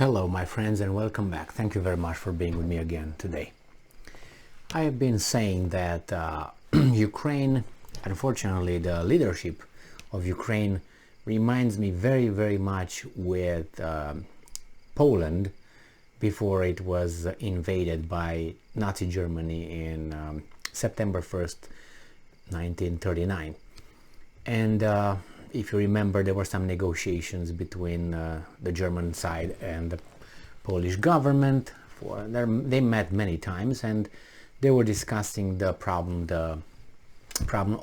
Hello my friends and welcome back. Thank you very much for being with me again today. I have been saying that Ukraine, unfortunately the leadership of Ukraine reminds me very much with Poland before it was invaded by Nazi Germany in September 1st, 1939. And if you remember, there were some negotiations between the German side and the Polish government. They met many times and they were discussing the problem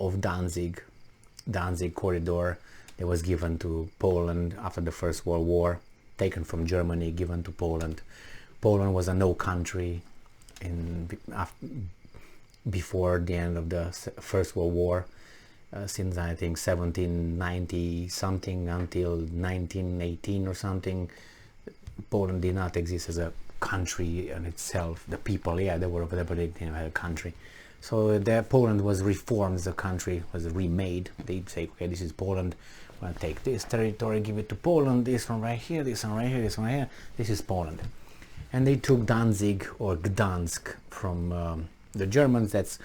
of Danzig corridor that was given to Poland after the First World War, taken from Germany, given to Poland. Poland was a no country before the end of the First World War. Since I think 1790 something until 1918 or something, Poland did not exist as a country in itself. The people, yeah, they were over there, but they didn't have a country. So Poland was reformed as a country, was remade. They'd say, okay, this is Poland. We're gonna take this territory, give it to Poland. This one right here, this one right here, this one right here. This is Poland. And they took Danzig or Gdansk from the Germans. That's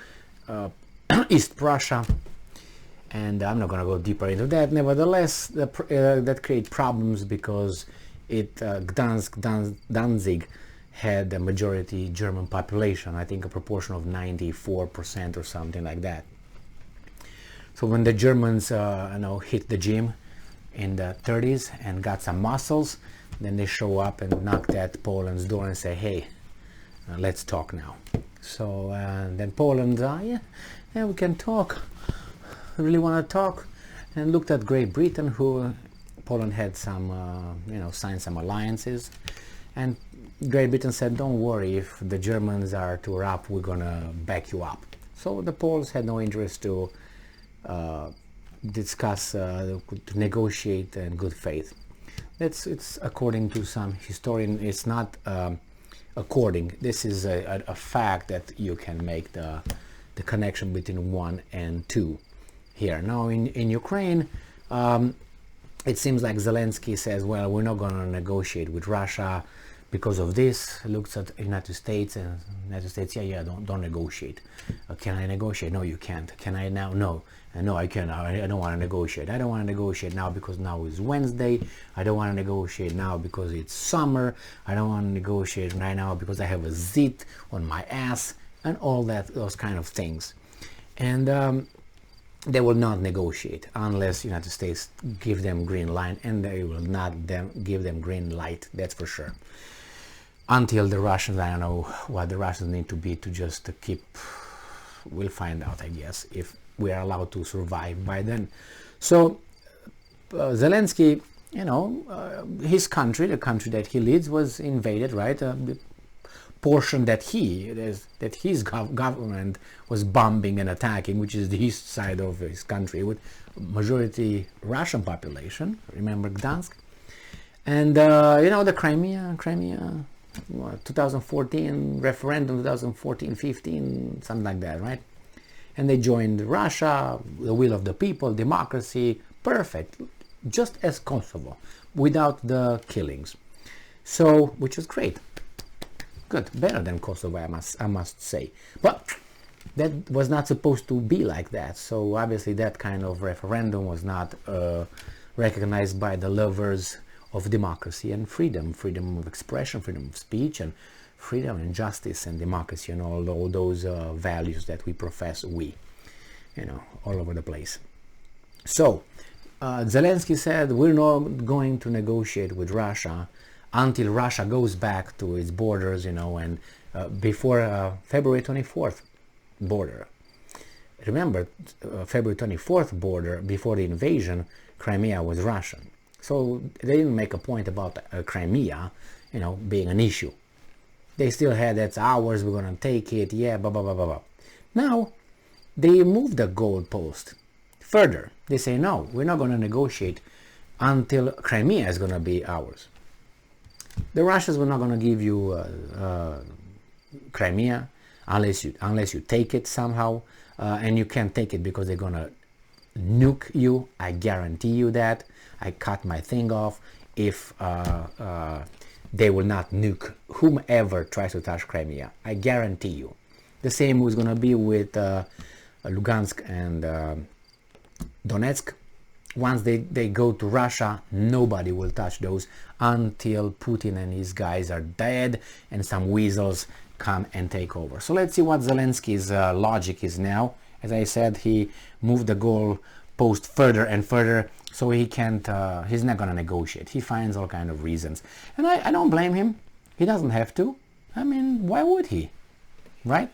East Prussia. And I'm not going to go deeper into that. Nevertheless, that created problems because Danzig had a majority German population, I think a proportion of 94% or something like that. So when the Germans hit the gym in the 30s and got some muscles, then they show up and knock at Poland's door and say, hey, let's talk now. So then Poland, yeah, we can talk. Really want to talk, and looked at Great Britain, who Poland had some signed some alliances, and Great Britain said, don't worry, if the Germans are too rough, we're gonna back you up. So the Poles had no interest to discuss, to negotiate in good faith. It's according to some historian, it's not according, this is a fact that you can make the connection between 1 and 2. Here now in Ukraine, it seems like Zelensky says, well, we're not going to negotiate with Russia because of this. Looks at United States, and United States, yeah, don't negotiate. Can I negotiate? No, you can't. Can I now? No, no, I can't. I don't want to negotiate. I don't want to negotiate now because now is Wednesday. I don't want to negotiate now because it's summer. I don't want to negotiate right now because I have a zit on my ass and all those kind of things. And they will not negotiate unless United States give them green light, and they will not give them green light, that's for sure. Until the Russians, I don't know what the Russians need to be to just keep, we'll find out, I guess, if we are allowed to survive by then. So Zelensky, his country, the country that he leads, was invaded, right? Portion that his government was bombing and attacking, which is the east side of his country with majority Russian population. Remember Gdansk? And the Crimea 2014 referendum, 2014-15, something like that, right? And they joined Russia, the will of the people, democracy, perfect, just as Kosovo, without the killings. So, which is great. Good, better than Kosovo, I must say. But that was not supposed to be like that. So obviously that kind of referendum was not recognized by the lovers of democracy and freedom of expression, freedom of speech, and freedom and justice and democracy, and all those values that we profess, all over the place. So Zelensky said, we're not going to negotiate with Russia until Russia goes back to its borders, and before February 24th border. Remember, February 24th border, before the invasion, Crimea was Russian. So they didn't make a point about Crimea, being an issue. They still had, that's ours, we're going to take it, yeah, blah, blah, blah, blah, blah. Now, they moved the goalpost further. They say, no, we're not going to negotiate until Crimea is going to be ours. The Russians were not going to give you Crimea unless you take it somehow, and you can't take it because they're going to nuke you. I guarantee you that. I cut my thing off if they will not nuke whomever tries to touch Crimea. I guarantee you. The same was going to be with Lugansk and Donetsk. Once they go to Russia, nobody will touch those until Putin and his guys are dead and some weasels come and take over. So let's see what Zelensky's logic is now. As I said, he moved the goal post further and further, so he can't, he's not going to negotiate. He finds all kind of reasons. And I don't blame him. He doesn't have to. I mean, why would he? Right?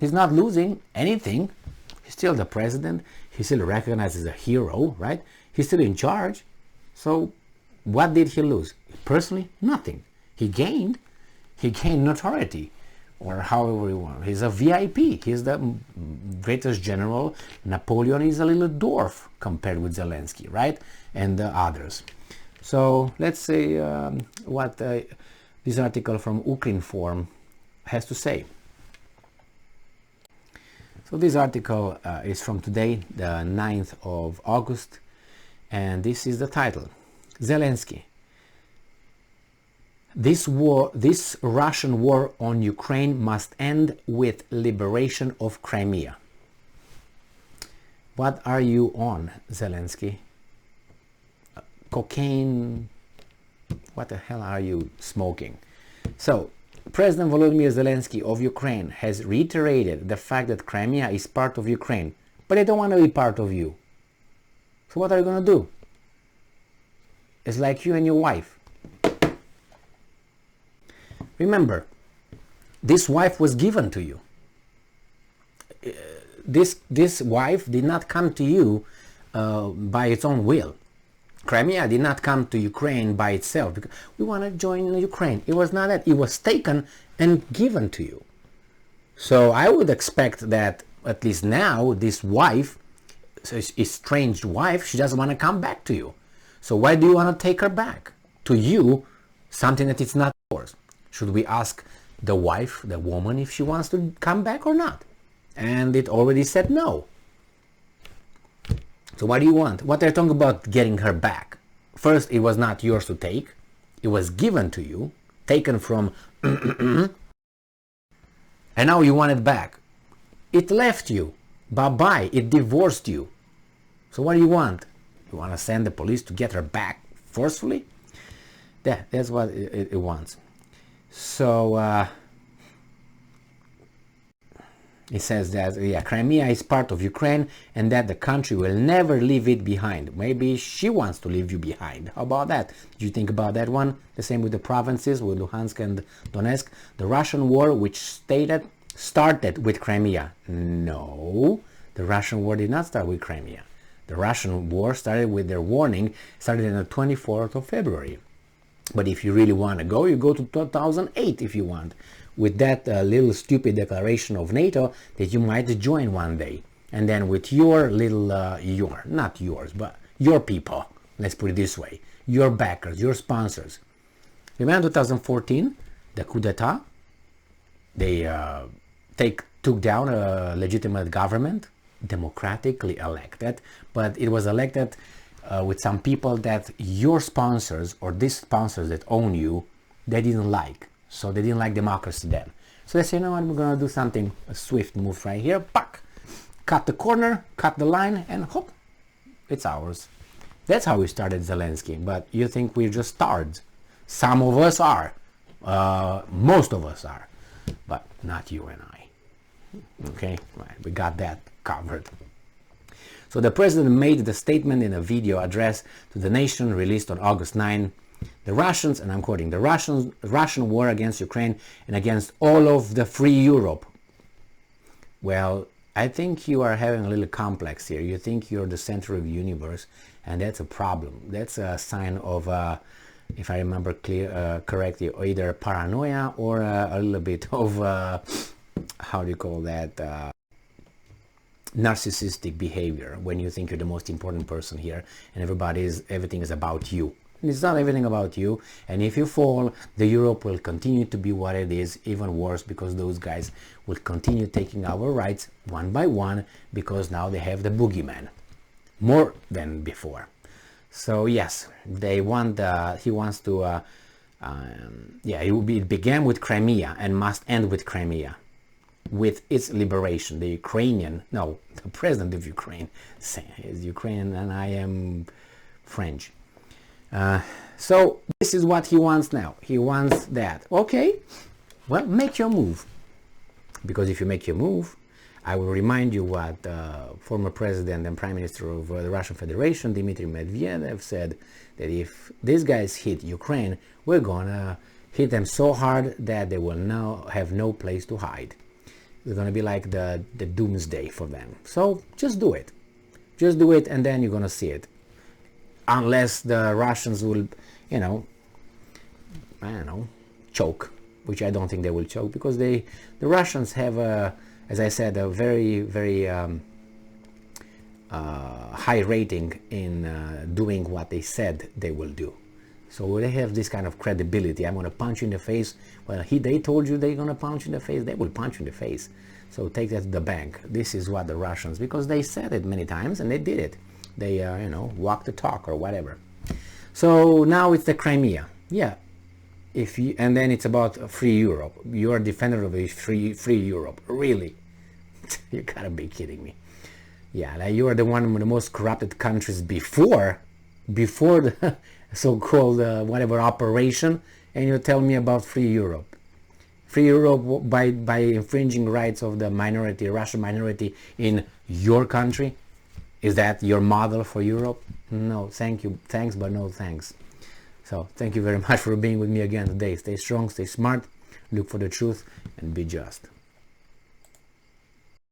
He's not losing anything. He's still the president. He's still recognized as a hero, right? He's still in charge. So what did he lose? Personally, nothing. He gained notoriety, or however you want. He's a VIP. He's the greatest general. Napoleon is a little dwarf compared with Zelensky, right? And the others. So let's see what this article from Ukrinform has to say. So this article is from today, the 9th of August, and this is the title. Zelensky. This Russian war on Ukraine must end with liberation of Crimea. What are you on, Zelensky? Cocaine? What the hell are you smoking? So, President Volodymyr Zelensky of Ukraine has reiterated the fact that Crimea is part of Ukraine, but they don't want to be part of you. So what are you going to do? It's like you and your wife. Remember, this wife was given to you. This wife did not come to you by its own will. Crimea did not come to Ukraine by itself because we want to join Ukraine. It was not that. It was taken and given to you. So I would expect that at least now this wife, estranged wife, she doesn't want to come back to you. So why do you want to take her back to you, something that is not yours? Should we ask the wife, the woman, if she wants to come back or not? And it already said no. So what do you want? What are you talking about getting her back? First, it was not yours to take. It was given to you, taken from and now you want it back. It left you. Bye-bye. It divorced you. So what do you want? You want to send the police to get her back forcefully? That's what it wants. So it says that Crimea is part of Ukraine and that the country will never leave it behind. Maybe she wants to leave you behind. How about that? Did you think about that one? The same with the provinces, with Luhansk and Donetsk. The Russian war, which started with Crimea. No, the Russian war did not start with Crimea. The Russian war started with their warning, started on the 24th of February. But if you really want to go, you go to 2008 if you want, with that little stupid declaration of NATO that you might join one day. And then with your little, not yours, but your people, let's put it this way, your backers, your sponsors. Remember 2014, the coup d'etat? They took down a legitimate government, democratically elected, but it was elected with some people that your sponsors or these sponsors that own you, they didn't like. So they didn't like democracy then. So they say, you know what, we're going to do something, a swift move right here, pack, cut the corner, cut the line, and hop, it's ours. That's how we started Zelensky. But you think we're just starved? Some of us are. Most of us are. But not you and I. Okay, right, we got that covered. So the president made the statement in a video address to the nation released on August 9. The Russians, and I'm quoting, the Russian war against Ukraine and against all of the free Europe. Well, I think you are having a little complex here. You think you're the center of the universe, and that's a problem. That's a sign of, if I remember correctly, either paranoia or a little bit of, how do you call that, narcissistic behavior, when you think you're the most important person here and everything is about you. And it's not everything about you, and if you fall, the Europe will continue to be what it is, even worse, because those guys will continue taking our rights one by one, because now they have the boogeyman more than before. So yes, they want he wants to Yeah, it began with Crimea and must end with Crimea, with its liberation. The president of Ukraine is Ukrainian and I am French. So this is what he wants now. He wants that. Okay, well, make your move. Because if you make your move, I will remind you what former president and prime minister of the Russian Federation, Dmitry Medvedev, said, that if these guys hit Ukraine, we're gonna hit them so hard that they will now have no place to hide. It's gonna be like the doomsday for them. So just do it. Just do it, and then you're gonna see it. Unless the Russians will, choke, which I don't think they will choke, because the Russians have, as I said, a very, very high rating in doing what they said they will do. So they have this kind of credibility. I'm going to punch you in the face. Well, they told you they're going to punch you in the face. They will punch you in the face. So take that to the bank. This is what the Russians, because they said it many times and they did it. They, walk the talk or whatever. So now it's the Crimea. Yeah. And then it's about free Europe. You are a defender of a free Europe. Really? You gotta be kidding me. Yeah, like you are the one of the most corrupted countries before the so-called whatever operation, and you tell me about free Europe. Free Europe by infringing rights of the minority, Russian minority in your country? Is that your model for Europe? No, thank you. Thanks, but no thanks. So thank you very much for being with me again today. Stay strong, stay smart, look for the truth, and be just.